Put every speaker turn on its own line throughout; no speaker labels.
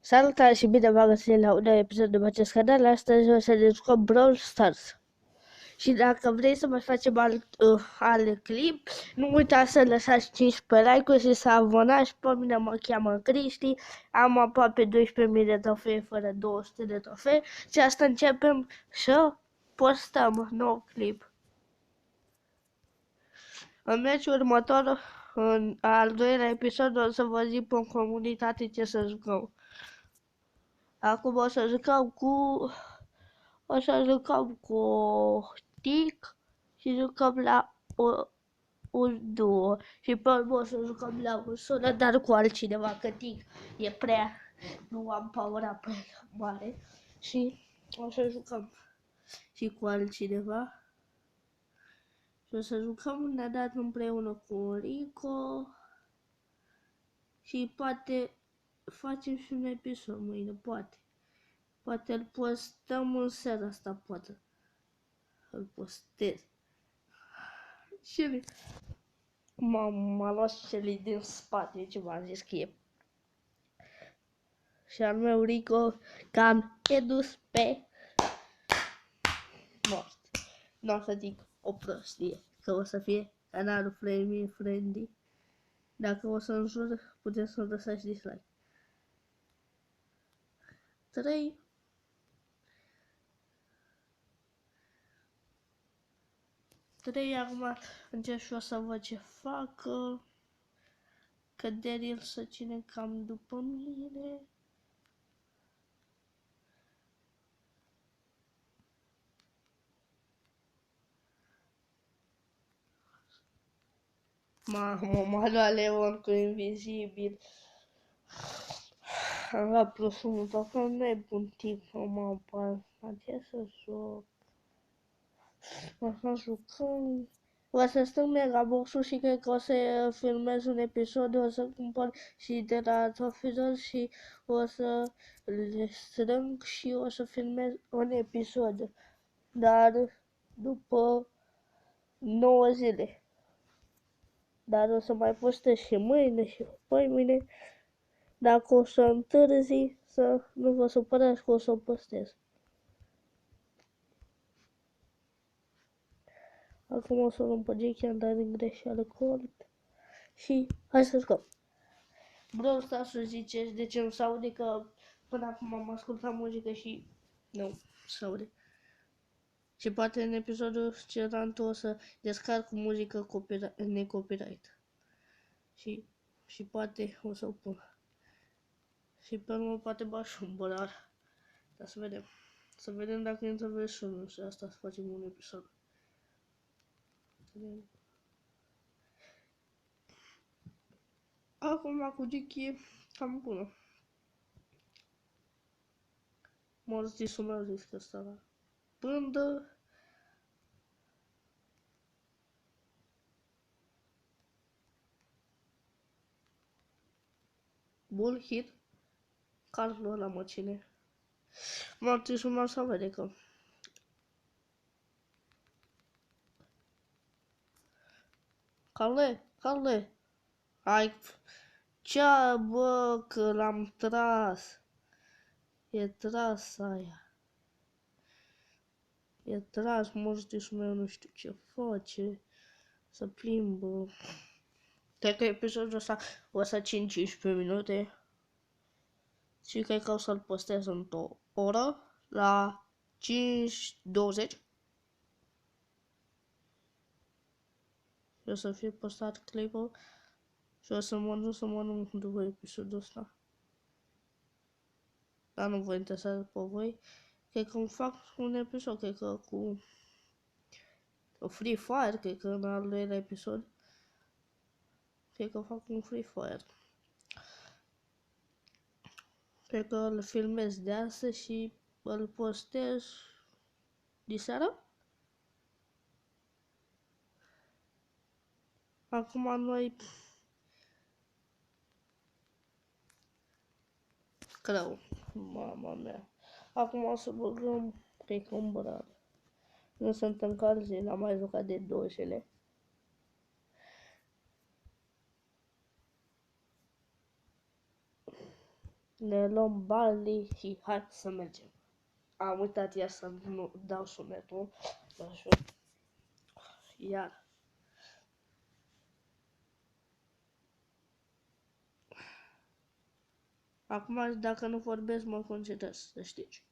Salutare și bine v-am găsit la un nou episod de acest canal. Astăzi o să ne jucăm Brawl Stars. Și dacă vrei să mai facem alt clip, nu uitați să lăsați 15 like-uri și să abonați. Pe mine mă cheamă Cristi, am aproape 12.000 de trofee fără 200 de trofee și asta începem să postăm nou clip. În meciul următor, în al doilea episod, o să vă zic pe comunitate ce să jucăm. Acum o să jucăm cu Tic și jucăm la un duo. Și pe urmă o să jucăm la un solo, dar cu altcineva, că Tic e prea, nu am power prea mare. Și o să jucăm și cu altcineva. Și o să jucăm nedat împreună cu Rico. Și poate facem și un episod mâine, poate. Poate îl postăm în seara asta, poate. Îl postez. Shelly. M-a luat Shelly din spate, ce v-am zis că e. Și al meu Rico cam e dus pe moarte. Nu o să zic o prostie, că o să fie canalul Flaming Friendly. Dacă o să înjur, puteți să lăsați dislike. 3 acum încep și o să văd ce fac. Că Daryl să ține cam după mine. M-a luat Leon cu invizibil. Am luat plus 1, dacă nu e bun timp, m-am pasat, ce să joc. O să jucăm. O să strâng megabox-ul și cred că o să filmez un episod, o să cumpăr și de la Trofidor și o să le strâng și o să filmez un episod. Dar după 9 zile. Dar o să mai postez și mâine și mâine. Dacă o să întârzi, să nu vă supărați că o să o postez. Acum o să luăm pe Jackie, am dat din greșeală Colt. Și hai să jucăm. Brawl Stars să ziceți de ce nu se aude, că până acum am ascultat muzică și nu se aude. Și poate în episodul celălalt o să descarc cu muzică necopyright. Și poate o să o pun. Și pe urmă poate bag și un bolar. Dar să vedem. Să vedem dacă intră versionul și asta să facem un episod. Acum cu Jackie e cam bună. Mortisul meu zis că ăsta la pândă. Bun hit. Carlul ăla mă ține. Mortisul meu să vede că Carle, hai, ce bă, că l-am tras. E tras aia. E tras, mortisul meu nu știu ce face. Să plimbă. Cred că episodul ăsta o să 15 minute. Și cred că o să-l postez într-o oră la 5:20. Și o să fie postat clipul și o să mănânc după episodul ăsta. Dar nu vă interesează pe voi. Cred că îmi fac un episod, cred că cu Free Fire, cred că în al doilea episod. Cred că fac un Free Fire. Cred că îl filmez de astăzi și îl postez diseară. Acum noi crău, mama mea. Acum o să băgăm, cred că un brad. Nu sunt încălzit, n-am mai jucat de 2 zile. Ne luăm Barley și hai să mergem. Am uitat iar să nu dau sunetul. Așa. Iar. Acum, dacă nu vorbesc, mă concentrez, să știți.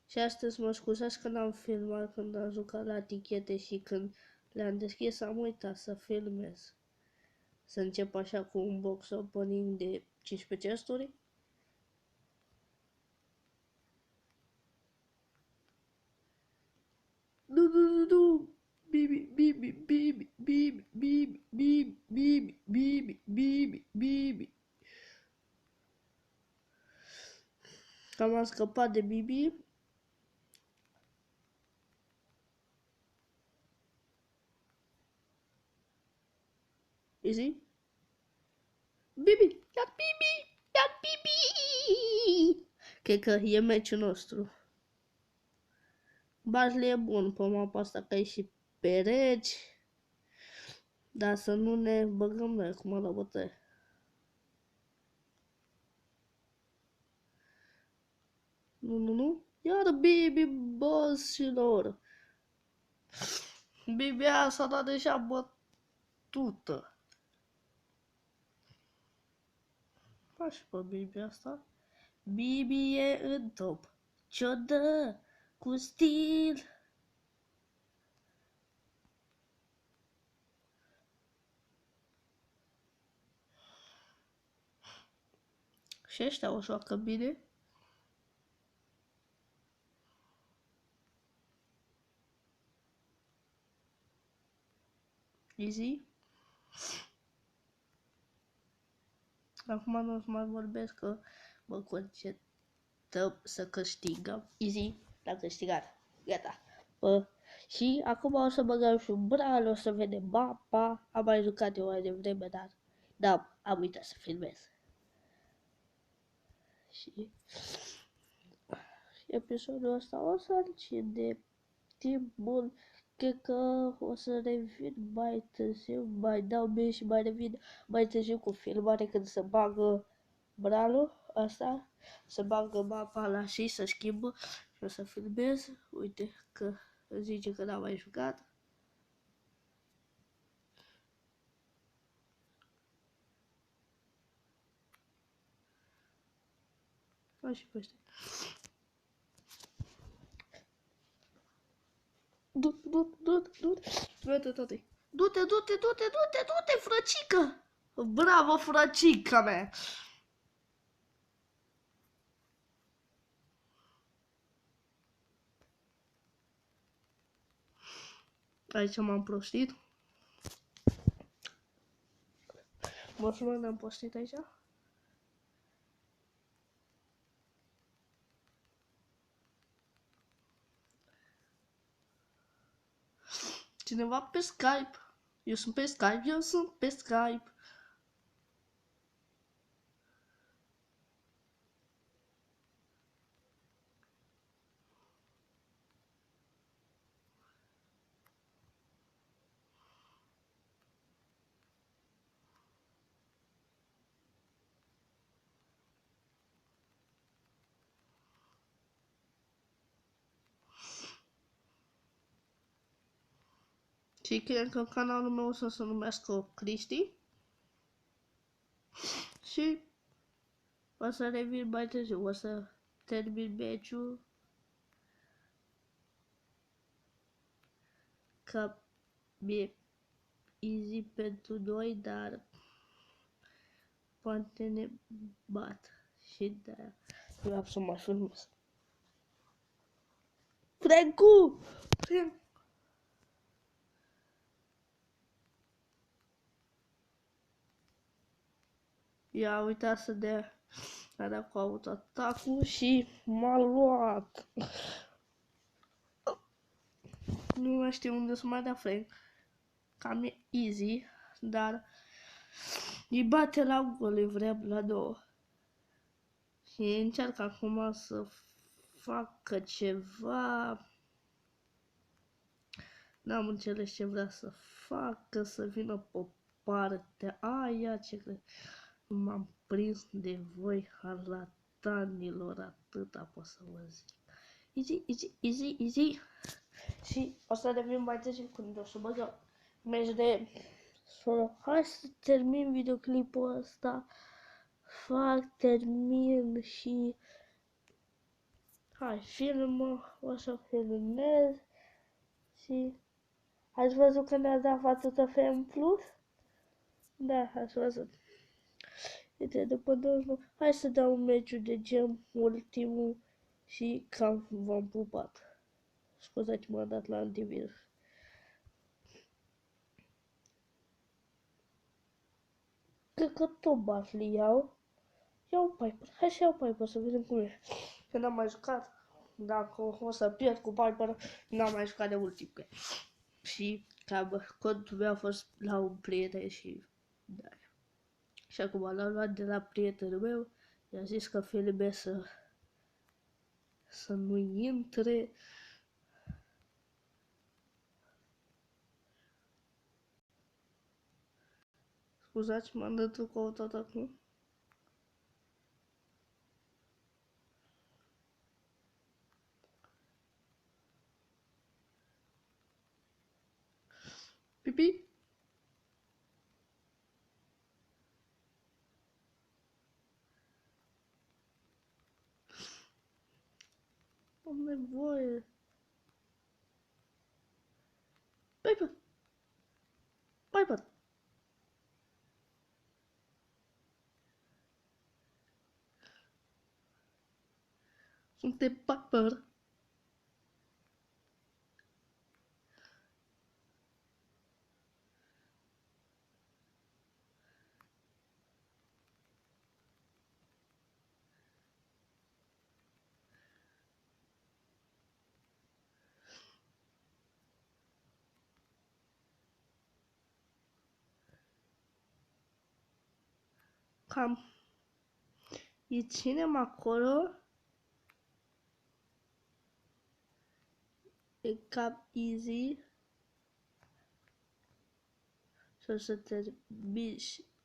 Și astăzi mă scuzați că n-am filmat când am jucat la tichete și când le-am deschis, am uitat să filmez. Să încep așa cu un box opening de 15 chesturi. Nu. Bibi. Cam am scăpat de Bibi. Easy. Bibi. Cred că e meciul nostru. Barley e bun pe mapa asta, că e și pe regi. Dar să nu ne băgăm noi acum la bătaie. Nu. Iar Bibi, bossilor. Bibi aia s-a dat deja bătută. Faci pe Bibi asta. Bibi e în top. Ce-o dă cu stil. Și ăștia o joacă bine. Easy. Acum nu o să mai vorbesc că mă concentrăm să câștigăm. Easy, l-am câștigat. Gata. Și acum o să băgăm și un bral, o să vedem mapa. Am mai jucat eu mai devreme, dar da, am uitat să filmez. Și episodul ăsta o să-l țin de timp bun. Cred că o să revin mai târziu, mai dau mie și mai revin mai târziu cu filmare când se bagă bralul ăsta, se bagă mapa la și să schimbă și o să filmez. Uite că zice că n-am mai jucat. Și pe ăștia. Du-te, frăcică! Bravo, frăcica mea! Aici m-am prostit. Mă sună, ne-am prostit aici? Cineva pe Skype. Eu sunt pe Skype. Și cred că canalul meu o să se numească Cristi. Și o să revin mai târziu, o să termin meciul. Că e easy pentru noi, dar poate ne bat. Și de-aia vreau să mă filmez. Francu! Ia uitat să dea cu autoatacul și m-a luat. Nu mai știu unde să mai dea Frank. Cam e easy, dar îi bate la gol, îi vrea la 2. Și încearcă acum să facă ceva. N-am înțeles ce vrea să facă, să vină pe partea aia, ce cred. M-am prins de voi, harlatanilor, atâta pot să vă zic. Easy, easy, easy, easy. Și o să revin mai târziu când o să băgăm meci de solo. Hai să termin videoclipul ăsta. Termin și... Hai, filmă, o să filmez și... Ați văzut că ne-a dat față să fim plus? Da, ați văzut. Uite, după 29, hai să dau un meciul de gem, ultimul și cam v-am pupat. Scuzați-mă, am dat la antivirus. Cred că tot Barley iau. Iau Piper, hai să iau Piper să vedem cum e. Că n-am mai jucat. Dacă o să pierd cu Piper, n-am mai jucat de mult timp. Și cam contul meu a fost la un prieten și da. Și acum l-am luat de la prietenul meu. I-a zis că filme să nu intre. Scuzați, m-am dat cu tot acum. Pipi? Am nevoie. Piper! Piper! Suntem Piper! Cam îi ținem acolo. E cam easy. Să termini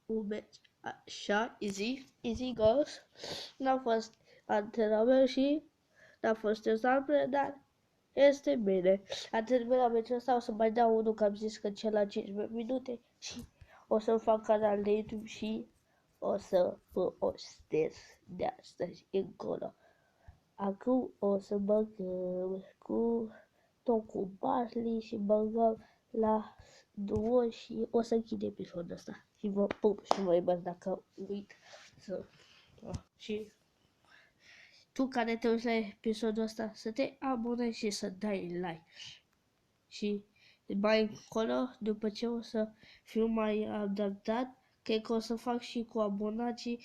un meci așa, easy goes. N-a fost antrenament și n-a fost exemple, dar este bine. A terminat meciul ăsta, o să mai dau unul, că am zis că cel la 15 minute și o să-mi fac canal de YouTube și o să vă ostez de astăzi încolo. Acum o să băgăm cu tot cu Barley și băgăm la duo și o să închid episodul ăsta. Și vă pup și vă iubesc dacă uit să... Și tu care te uiți la episodul ăsta să te abonezi și să dai like. Și mai încolo, după ce o să fiu mai adaptat, cred că o să fac și cu abonații,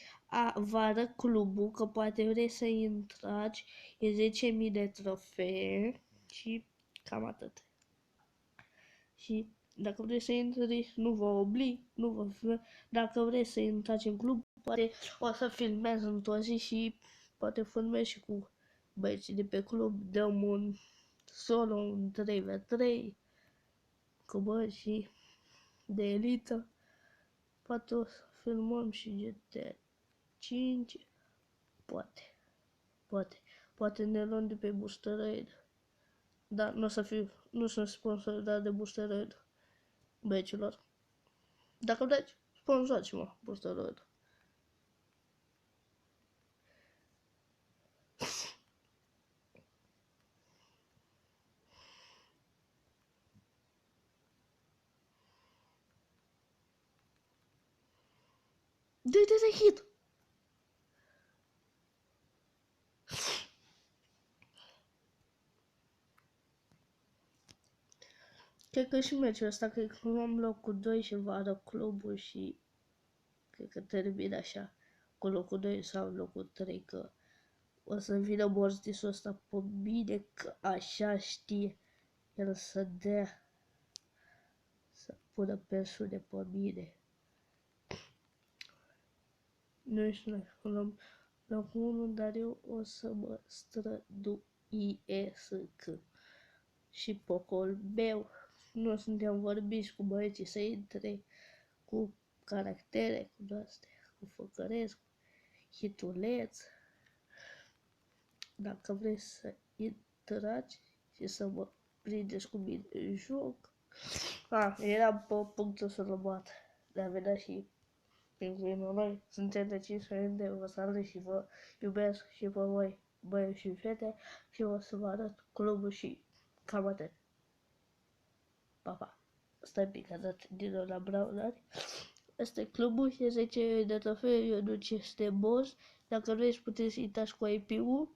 vă arăt clubul, că poate vrei să intrați, e 10.000 de trofee și cam atât. Și dacă vrei să intri, nu vă oblig, nu vă... Dacă vrei să intrați în club, poate o să filmez într-o zi și poate filmez și cu băieții de pe club, dăm un solo, un 3v3, cu băieții de elită, poate o să filmăm și GTA 5, poate ne luăm de pe Booster Raid, dar nu sunt sponsorizat de Booster Raid, băieților. Dacă vreți, sponsorați-mă, Booster Raid. De hit! Cred că și meciul ăsta, cred că luăm locul 2 și vă arăt clubul și cred că termin așa cu locul 2 sau locul 3, că o să vină Mortisul ăsta pe mine, că așa știe el să dea, să pună persoane pe mine. Nu știu, noi luăm locul 1, dar eu o să mă străduiesc și pe col meu. Nu suntem vorbiți cu băieții să intre cu caractere, cu astea, cu făcăresc, hituleț. Dacă vreți să intrați și să mă prindeți cu mine în joc. Eram pe punctul să l bat. Dar vedea și pingvinul noi. Suntem decisori de vă și vă iubesc și pe voi, băieți și fete, și o să vă arăt clubul și cam atât. Pa, pa. Stai un pic, că dat din nou la Brownari. Asta e clubul, e 10 de trofeu, eu nu ce este boss. Dacă vreți puteți intrați cu IP-ul.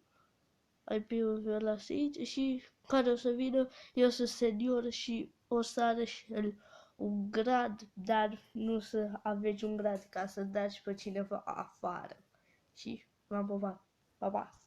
IP-ul vă las aici și care o să vină, eu sunt senior și o să are și el un grad, dar nu să aveți un grad ca să dați pe cineva afară. Și m-am pupat. Pa, pa!